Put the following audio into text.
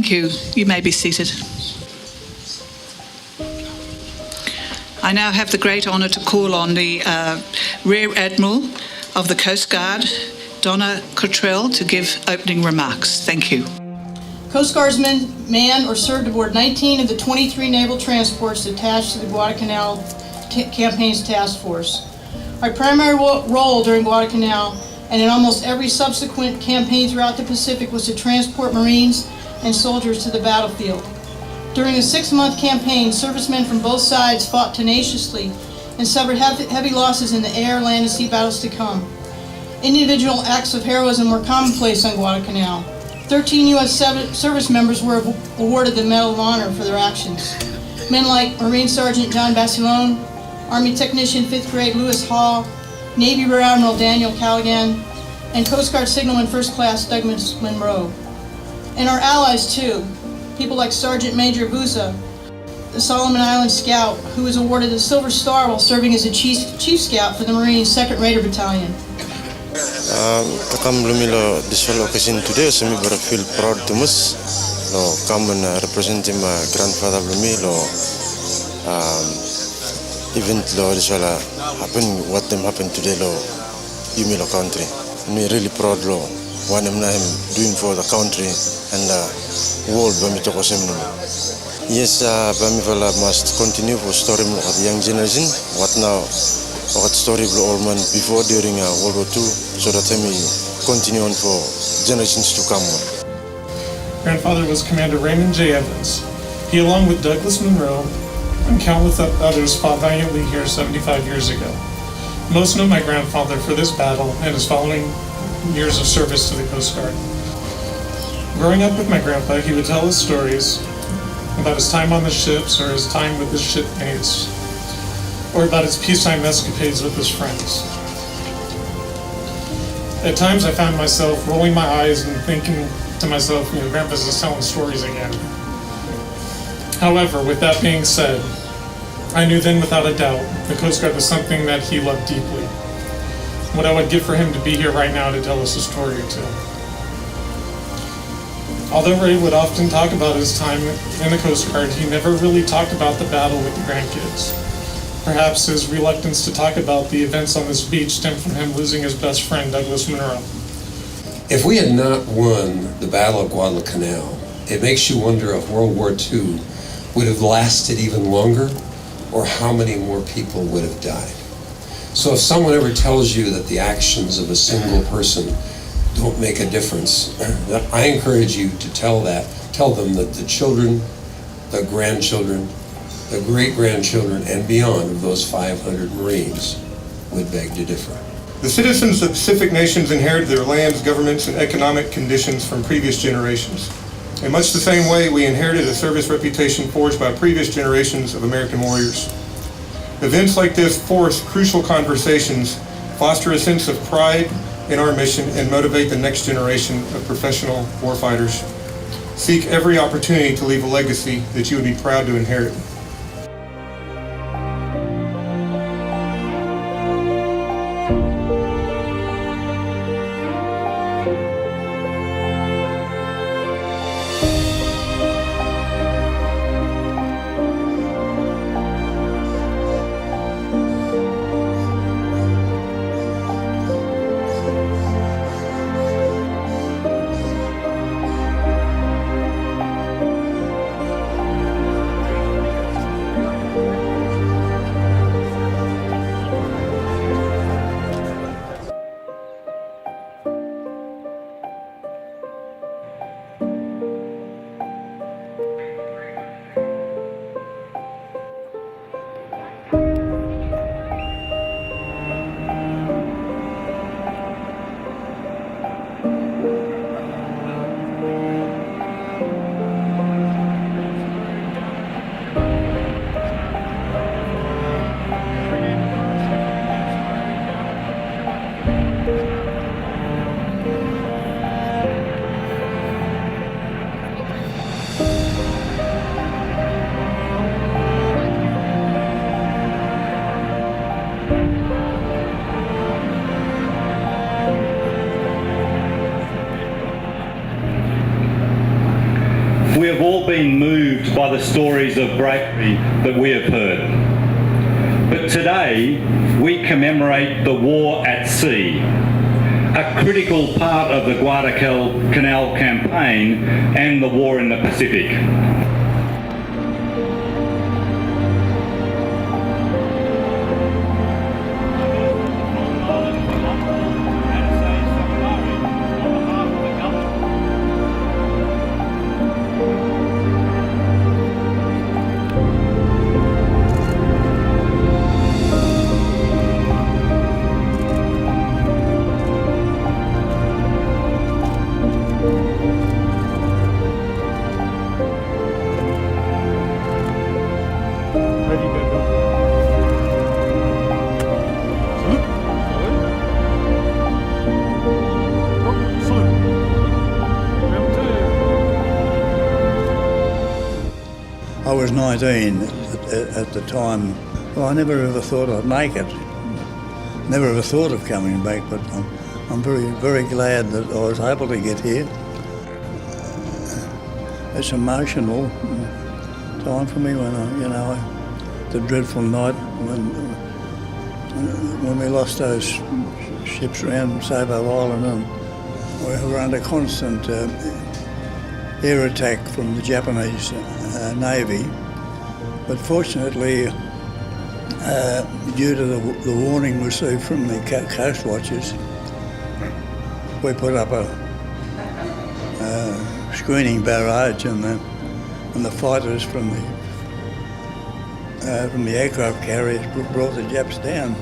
Thank you. You may be seated. I now have the great honour to call on the Rear Admiral of the Coast Guard, Donna Cottrell, to give opening remarks. Thank you. Coast Guardsmen manned or served aboard 19 of the 23 naval transports attached to the Guadalcanal Campaign's task force. Our primary role during Guadalcanal and in almost every subsequent campaign throughout the Pacific was to transport Marines and soldiers to the battlefield. During a 6-month campaign, servicemen from both sides fought tenaciously and suffered heavy losses in the air, land, and sea battles to come. Individual acts of heroism were commonplace on Guadalcanal. 13 U.S. service members were awarded the Medal of Honor for their actions. Men like Marine Sergeant John Basilone, Army Technician 5th Grade Lewis Hall, Navy Rear Admiral Daniel Callaghan, and Coast Guard Signalman First Class Douglas Munro. And our allies too, people like Sergeant Major Buza, the Solomon Island Scout, who was awarded the Silver Star while serving as a Chief Scout for the Marines 2nd Raider Battalion. Kakam lumilo this occasion today, so me very feel proud to us. Lo come and represent my grandfather lumilo event lo this happen what them happen today lo Yumilo country. Me really proud lo one am doing for the country and the world. Bami to kosem no. Yes, Bami vala must continue for story of the young generation. What now? What story of old man before, during World War II, so that we continue on for generations to come. Grandfather was Commander Raymond J. Evans. He, along with Douglas Munro and countless others, fought valiantly here 75 years ago. Most know my grandfather for this battle and his following years of service to the Coast Guard. Growing up with my grandpa, he would tell us stories about his time on the ships or his time with his shipmates, or about his peacetime escapades with his friends. At times I found myself rolling my eyes and thinking to myself, Grandpa's just telling stories again. However, with that being said, I knew then without a doubt the Coast Guard was something that he loved deeply. What I would give for him to be here right now to tell us a story or two. Although Ray would often talk about his time in the Coast Guard, he never really talked about the battle with the grandkids. Perhaps his reluctance to talk about the events on this beach stemmed from him losing his best friend, Douglas Munro. If we had not won the Battle of Guadalcanal, it makes you wonder if World War II would have lasted even longer, or how many more people would have died. So if someone ever tells you that the actions of a single person don't make a difference, I encourage you to tell them that the children, the grandchildren, the great-grandchildren and beyond of those 500 Marines would beg to differ. The citizens of Pacific nations inherited their lands, governments, and economic conditions from previous generations. In much the same way, we inherited a service reputation forged by previous generations of American warriors. Events like this force crucial conversations, foster a sense of pride in our mission, and motivate the next generation of professional warfighters. Seek every opportunity to leave a legacy that you would be proud to inherit. the stories of bravery that we have heard. But today, we commemorate the war at sea, a critical part of the Guadalcanal Campaign and the war in the Pacific. I was 19 at the time. Well, I never ever thought I'd make it. Never ever thought of coming back, but I'm very, very glad that I was able to get here. It's emotional time for me when the dreadful night when we lost those ships around Sabo Island, and we were under constant air attack from the Japanese Navy. But fortunately, due to the warning received from the coast watchers, we put up a screening barrage, and the fighters from the aircraft carriers brought the Japs down.